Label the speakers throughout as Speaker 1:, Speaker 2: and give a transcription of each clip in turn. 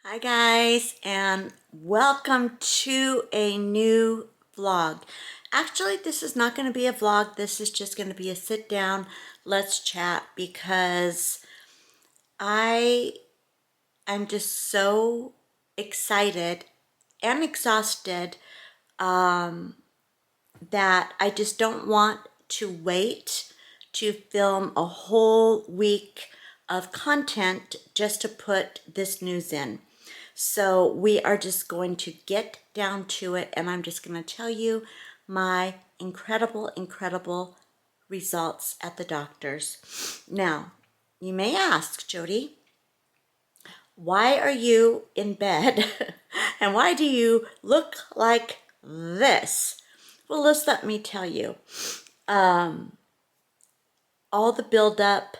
Speaker 1: Hi guys, and welcome to a new vlog. Actually, this is not going to be a vlog. This is just going to be a sit down, let's chat, because I am just so excited and exhausted that I just don't want to wait to film a whole week of content just to put this news in. So we are just going to get down to it, and I'm just going to tell you my incredible results at the doctor's. Now, you may ask, Jody, why are you in bed and why do you look like this? Well, let me tell you. All the buildup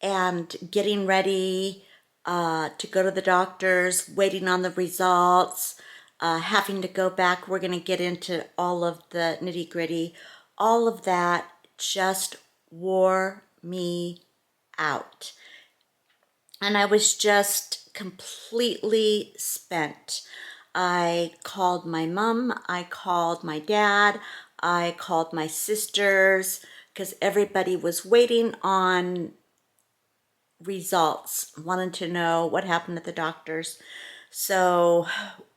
Speaker 1: and getting ready to go to the doctors, waiting on the results, having to go back. We're going to get into all of the nitty gritty. All of that just wore me out. And I was just completely spent. I called my mom, I called my dad, I called my sisters, because everybody was waiting on results, wanted to know what happened at the doctor's. So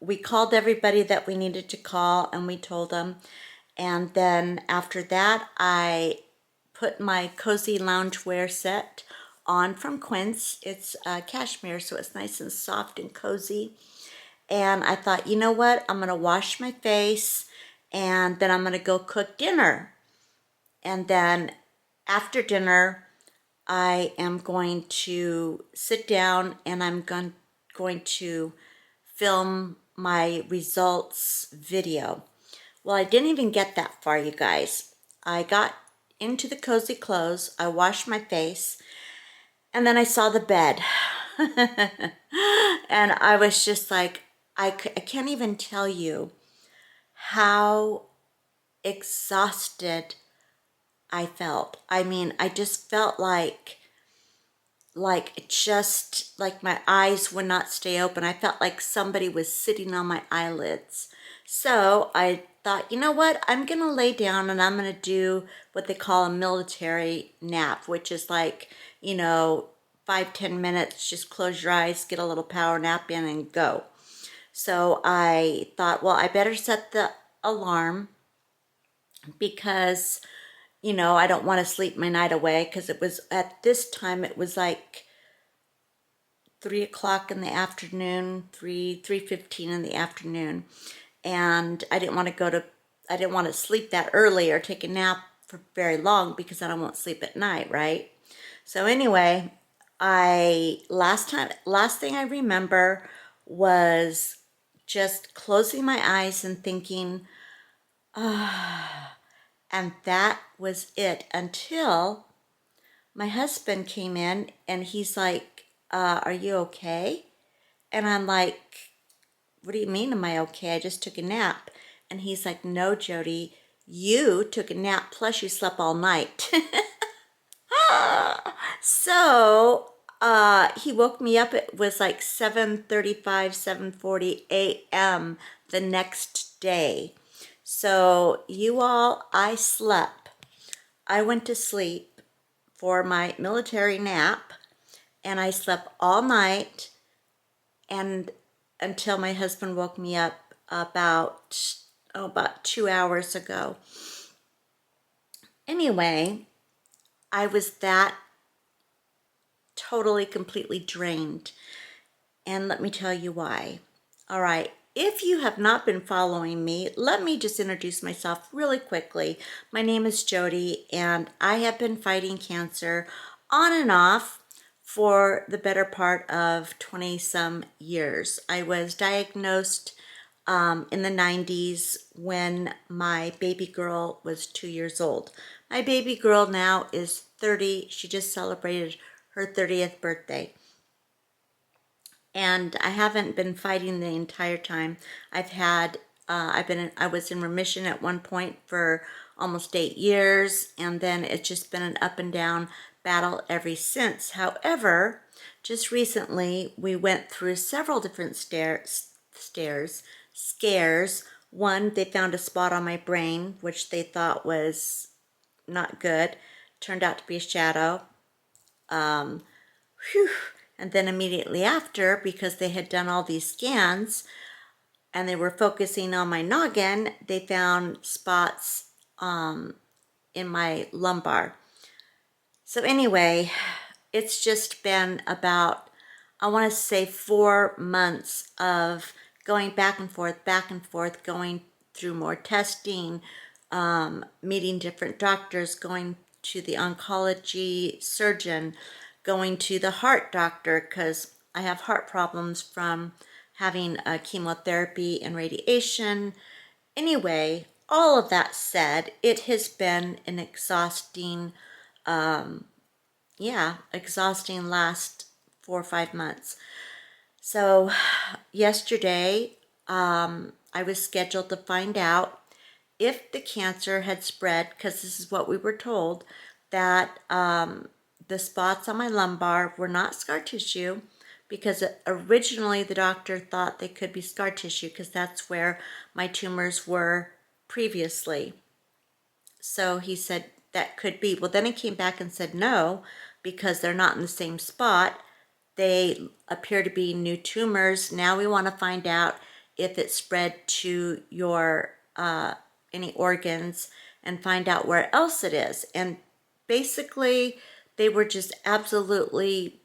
Speaker 1: we called everybody that we needed to call and we told them. And then after that, I put my cozy loungewear set on from Quince. It's cashmere, so it's nice and soft and cozy. And I thought, you know what? I'm going to wash my face and then I'm going to go cook dinner. And then after dinner, I am going to sit down and I'm going to film my results video. Well, I didn't even get that far, you guys. I got into the cozy clothes, I washed my face, and then I saw the bed. And I was just like, I can't even tell you how exhausted I felt. I mean, I just felt just like my eyes would not stay open. I felt like somebody was sitting on my eyelids. So I thought, you know what? I'm going to lay down and I'm going to do what they call a military nap, which is like, 5-10 minutes, just close your eyes, get a little power nap in and go. So I thought, well, I better set the alarm because I don't want to sleep my night away, because it was at this time, it was like 3 o'clock in the afternoon, 3:15 in the afternoon. And I didn't want to sleep that early or take a nap for very long, because then I won't sleep at night, right? So anyway, last thing I remember was just closing my eyes and thinking, and that was it, until my husband came in and he's like, are you okay? And I'm like, what do you mean, am I okay? I just took a nap. And he's like, no, Jody, you took a nap plus you slept all night. So he woke me up. It was like 7:35, 7:40 a.m. the next day. So you all, I slept. I went to sleep for my military nap, and I slept all night and until my husband woke me up about 2 hours ago. Anyway, I was that totally, completely drained. And let me tell you why. All right. If you have not been following me, let me just introduce myself really quickly. My name is Jody, and I have been fighting cancer on and off for the better part of 20-some years. I was diagnosed in the 90s when my baby girl was 2 years old. My baby girl now is 30. She just celebrated her 30th birthday. And I haven't been fighting the entire time. I was in remission at one point for almost 8 years, and then it's just been an up and down, battle ever since. However, just recently we went through several different scares. One, they found a spot on my brain, which they thought was not good. Turned out to be a shadow. Whew. And then immediately after, because they had done all these scans and they were focusing on my noggin, they found spots in my lumbar. So anyway, it's just been about, I want to say 4 months of going back and forth, going through more testing, meeting different doctors, going to the oncology surgeon, going to the heart doctor because I have heart problems from having chemotherapy and radiation. Anyway, all of that said, it has been an exhausting exhausting last 4 or 5 months. So yesterday, I was scheduled to find out if the cancer had spread, because this is what we were told, that the spots on my lumbar were not scar tissue, because originally the doctor thought they could be scar tissue because that's where my tumors were previously. So he said that could be. Well, then he came back and said no, because they're not in the same spot. They appear to be new tumors. Now we want to find out if it spread to your any organs and find out where else it is. And basically, they were just absolutely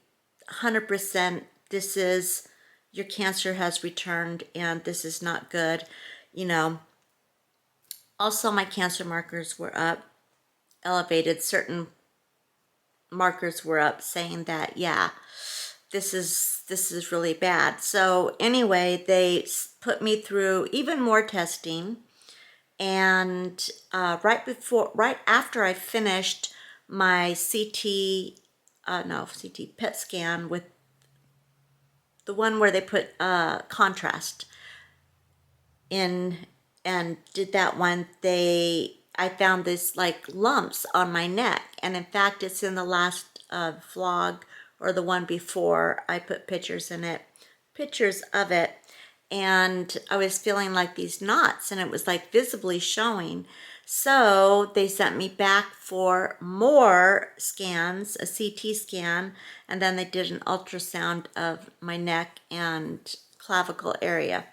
Speaker 1: 100%, this is, your cancer has returned and this is not good. You know, also my cancer markers were up, elevated. Certain markers were up saying that, yeah, this is really bad. So anyway, they put me through even more testing, and right after I finished my CT PET scan with the one where they put contrast in and did that one, I found this like lumps on my neck, and in fact it's in the last vlog or the one before. I put pictures of it, and I was feeling like these knots, and it was like visibly showing. So they sent me back for more scans, a CT scan, and then they did an ultrasound of my neck and clavicle area.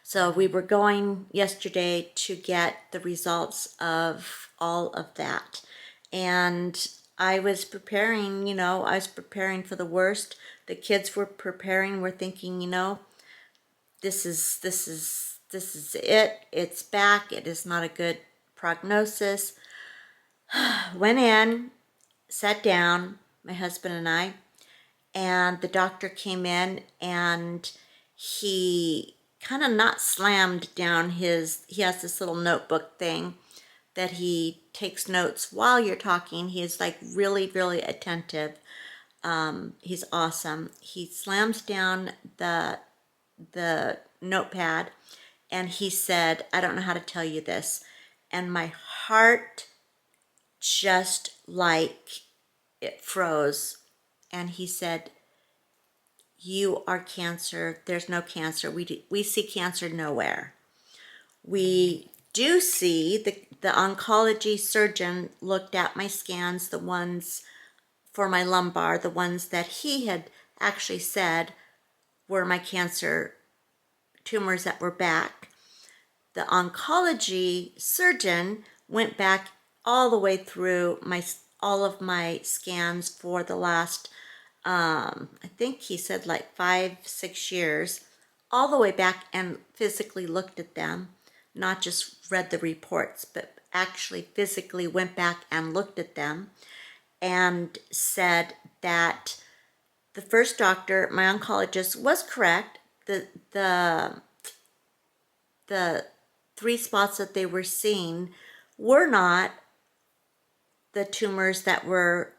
Speaker 1: So we were going yesterday to get the results of all of that. And I was preparing, I was preparing for the worst. The kids were preparing, we're thinking, this is it. It's back. It is not a good prognosis. Went in, sat down, my husband and I, and the doctor came in, and he kind of not slammed down he has this little notebook thing that he takes notes while you're talking. He is like really, really attentive. He's awesome. He slams down the notepad, and he said, I don't know how to tell you this. And my heart just like it froze. And he said, you are cancer. There's no cancer. We see cancer nowhere. We do see the oncology surgeon looked at my scans, the ones for my lumbar, the ones that he had actually said were my cancer tumors that were back. The oncology surgeon went back all the way through all of my scans for the last I think he said like 5-6 years, all the way back, and physically looked at them, not just read the reports, but actually physically went back and looked at them, and said that the first doctor, my oncologist, was correct. The 3 spots that they were seeing were not the tumors that were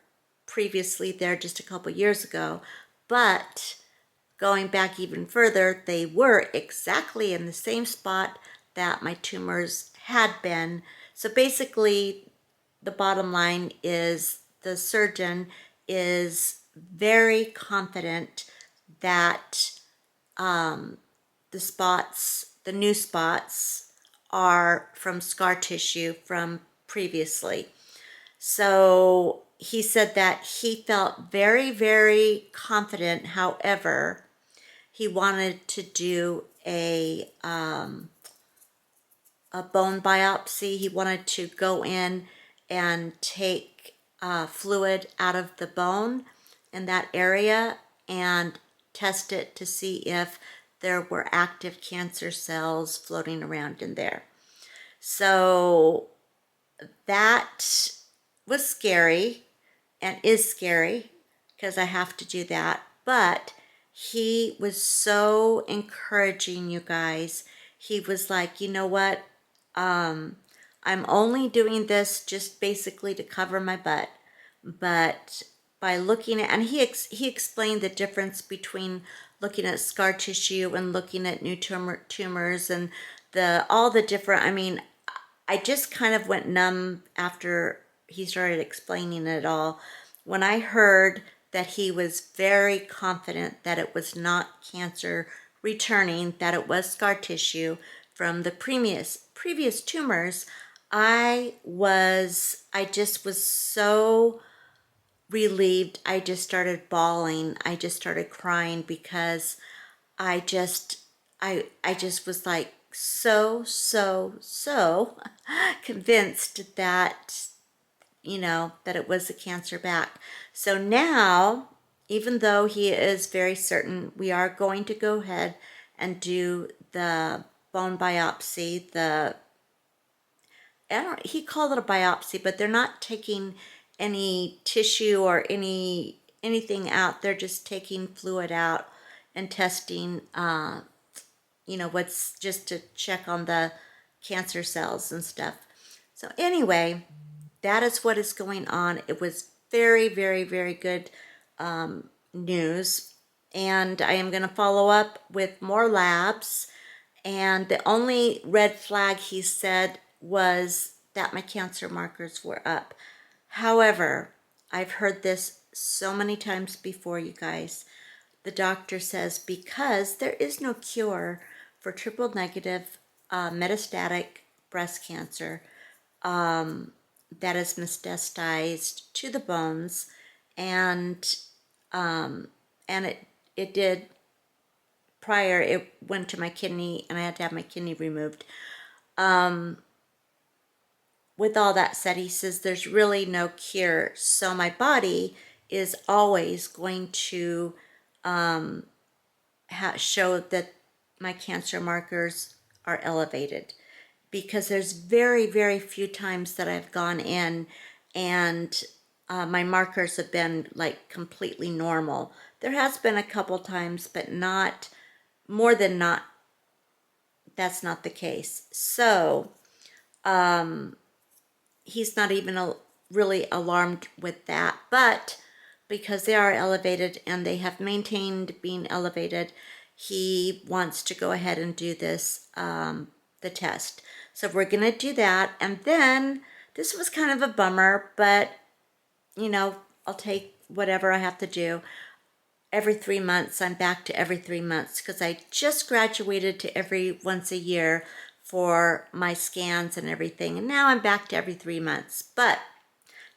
Speaker 1: previously there just a couple years ago, but going back even further, they were exactly in the same spot that my tumors had been. So basically, the bottom line is the surgeon is very confident that the new spots are from scar tissue from previously. So he said that he felt very, very confident. However, he wanted to do a bone biopsy. He wanted to go in and take fluid out of the bone in that area and test it to see if there were active cancer cells floating around in there. So that was scary and is scary because I have to do that. But he was so encouraging, you guys. He was like, you know what? I'm only doing this just basically to cover my butt. But by looking at, and he explained the difference between looking at scar tissue and looking at new tumors and all the different, I mean, I just kind of went numb after he started explaining it all. When I heard that he was very confident that it was not cancer returning, that it was scar tissue from the previous tumors, I just was so relieved. I just started bawling. I just started crying because I just I just was like so convinced that that it was a cancer back. So now, even though he is very certain, we are going to go ahead and do the bone biopsy. He called it a biopsy, but they're not taking any tissue or anything out. They're just taking fluid out and testing, what's just to check on the cancer cells and stuff. So anyway, that is what is going on. It was very, very, very good news. And I am going to follow up with more labs. And the only red flag he said was that my cancer markers were up. However, I've heard this so many times before, you guys. The doctor says because there is no cure for triple negative metastatic breast cancer, that is metastasized to the bones, and it did prior. It went to my kidney, and I had to have my kidney removed. With all that said, he says there's really no cure, so my body is always going to show that my cancer markers are elevated, because there's very, very few times that I've gone in and my markers have been like completely normal. There has been a couple times, but not more than not. That's not the case. So he's not even really alarmed with that, but because they are elevated and they have maintained being elevated, he wants to go ahead and do this, the test. So we're going to do that. And then this was kind of a bummer, but I'll take whatever I have to do. Every 3 months, I'm back to every 3 months because I just graduated to every once a year for my scans and everything. And now I'm back to every 3 months, but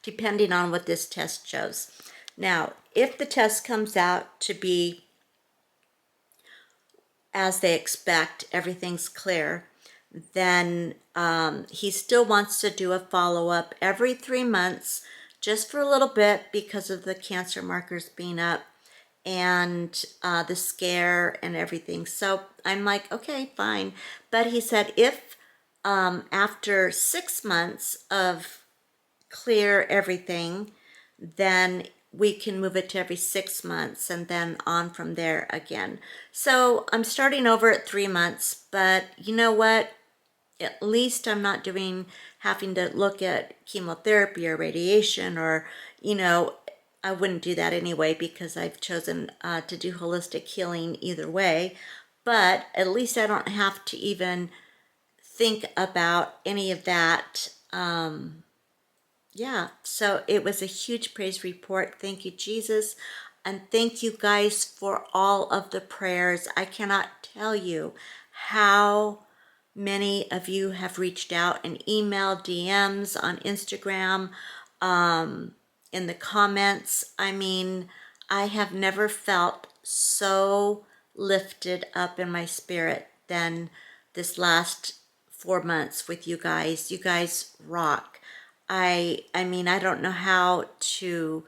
Speaker 1: depending on what this test shows. Now, if the test comes out to be as they expect, everything's clear, then he still wants to do a follow-up every 3 months just for a little bit because of the cancer markers being up and the scare and everything. So I'm like, okay, fine. But he said if after 6 months of clear everything, then we can move it to every 6 months and then on from there again. So I'm starting over at 3 months, but you know what? At least I'm not having to look at chemotherapy or radiation or, I wouldn't do that anyway because I've chosen to do holistic healing either way. But at least I don't have to even think about any of that yeah, so it was a huge praise report. Thank you, Jesus. And thank you guys for all of the prayers. I cannot tell you how many of you have reached out and emailed DMs on Instagram, in the comments. I mean, I have never felt so lifted up in my spirit than this last 4 months with you guys. You guys rock. I mean, I don't know how to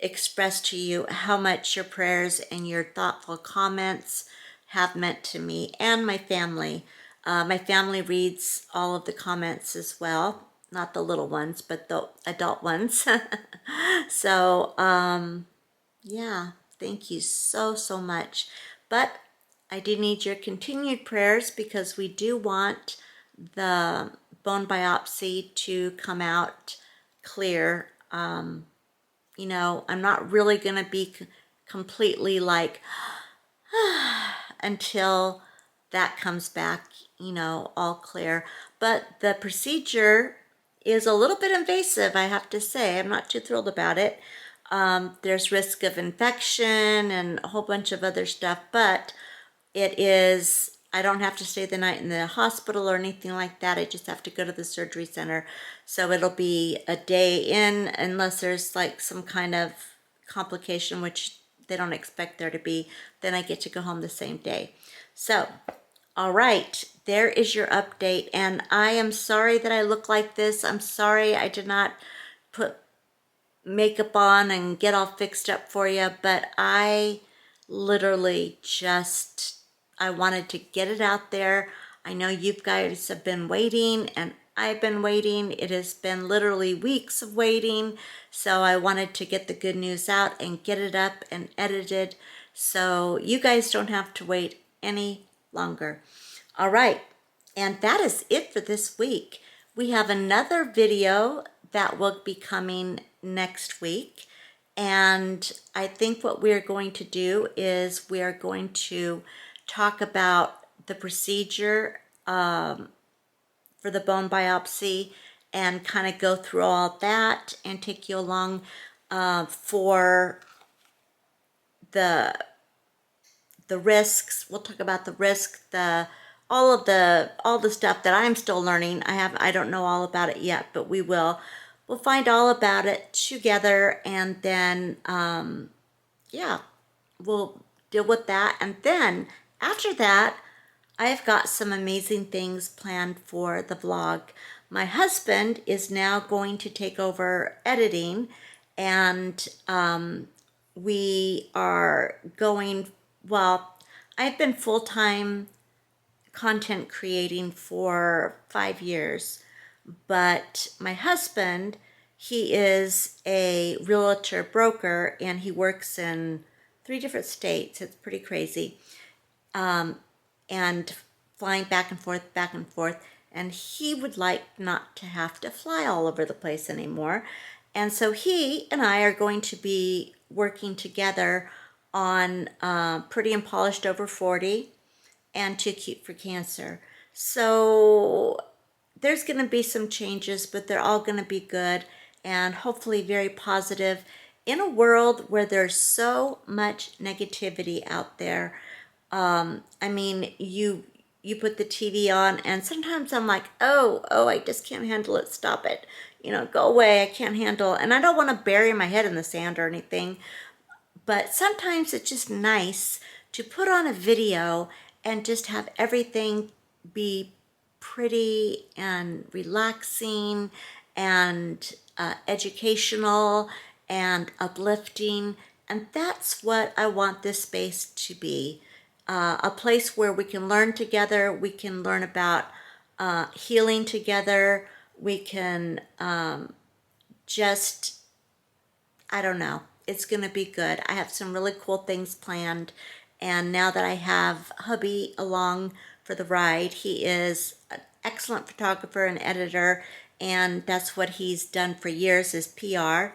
Speaker 1: express to you how much your prayers and your thoughtful comments have meant to me and my family. My family reads all of the comments as well, not the little ones, but the adult ones. So, yeah, thank you so, so much. But I do need your continued prayers because we do want the bone biopsy to come out clear. I'm not really going to be completely like until that comes back, all clear. But the procedure is a little bit invasive, I have to say. I'm not too thrilled about it. There's risk of infection and a whole bunch of other stuff, but I don't have to stay the night in the hospital or anything like that. I just have to go to the surgery center. So it'll be a day in, unless there's like some kind of complication, which they don't expect there to be. Then I get to go home the same day. So, all right, there is your update. And I am sorry that I look like this. I'm sorry I did not put makeup on and get all fixed up for you, but I literally I wanted to get it out there. I know you guys have been waiting and I've been waiting. It has been literally weeks of waiting. So I wanted to get the good news out and get it up and edited so you guys don't have to wait any longer. All right. And that is it for this week. We have another video that will be coming next week. And I think what we're going to do is we are going to talk about the procedure for the bone biopsy and kind of go through all that and take you along for the risks. We'll talk about the risk, all the stuff that I'm still learning. I don't know all about it yet, but we will. We'll find all about it together, and then yeah, we'll deal with that. And then after that, I've got some amazing things planned for the vlog. My husband is now going to take over editing, and we are going, well, I've been full-time content creating for 5 years, but my husband, he is a realtor broker and he works in 3 different states. It's pretty crazy. And flying back and forth. And he would like not to have to fly all over the place anymore. And so he and I are going to be working together on Pretty and Polished Over 40 and Too Cute for Cancer. So there's going to be some changes, but they're all going to be good and hopefully very positive in a world where there's so much negativity out there. I mean, you put the TV on and sometimes I'm like, oh, I just can't handle it. Stop it. Go away. I can't handle it. And I don't want to bury my head in the sand or anything, but sometimes it's just nice to put on a video and just have everything be pretty and relaxing and educational and uplifting. And that's what I want this space to be. A place where we can learn together, we can learn about healing together, we can just, I don't know, it's going to be good. I have some really cool things planned, and now that I have hubby along for the ride, he is an excellent photographer and editor, and that's what he's done for years is PR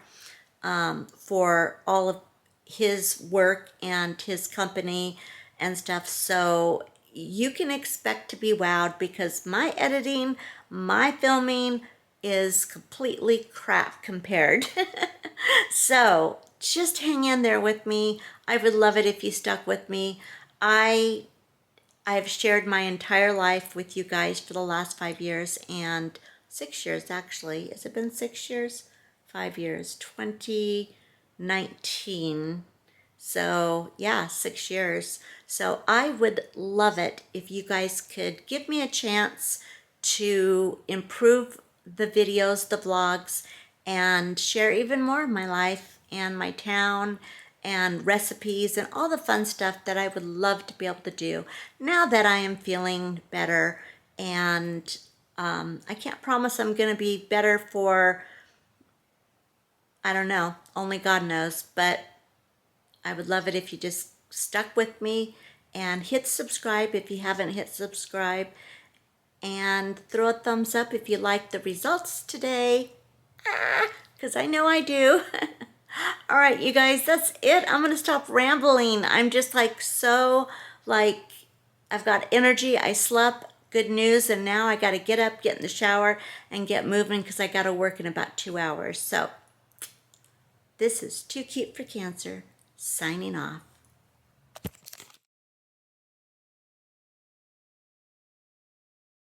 Speaker 1: for all of his work and his company and stuff. So you can expect to be wowed because my editing, my filming, is completely crap compared. So just hang in there with me. I would love it if you stuck with me. I've shared my entire life with you guys for the last 5 years and 6 years actually. Has it been 6 years? 5 years. 2019. So yeah, 6 years. So I would love it if you guys could give me a chance to improve the videos, the vlogs, and share even more of my life and my town and recipes and all the fun stuff that I would love to be able to do now that I am feeling better. And I can't promise I'm going to be better for, I don't know, only God knows, but I would love it if you just stuck with me and hit subscribe if you haven't hit subscribe, and throw a thumbs up if you like the results today, because I know I do. All right, you guys, that's it. I'm going to stop rambling. I'm just like so like I've got energy. I slept. Good news. And now I got to get up, get in the shower, and get moving because I got to work in about 2 hours. So this is Too Cute for Cancer, signing off.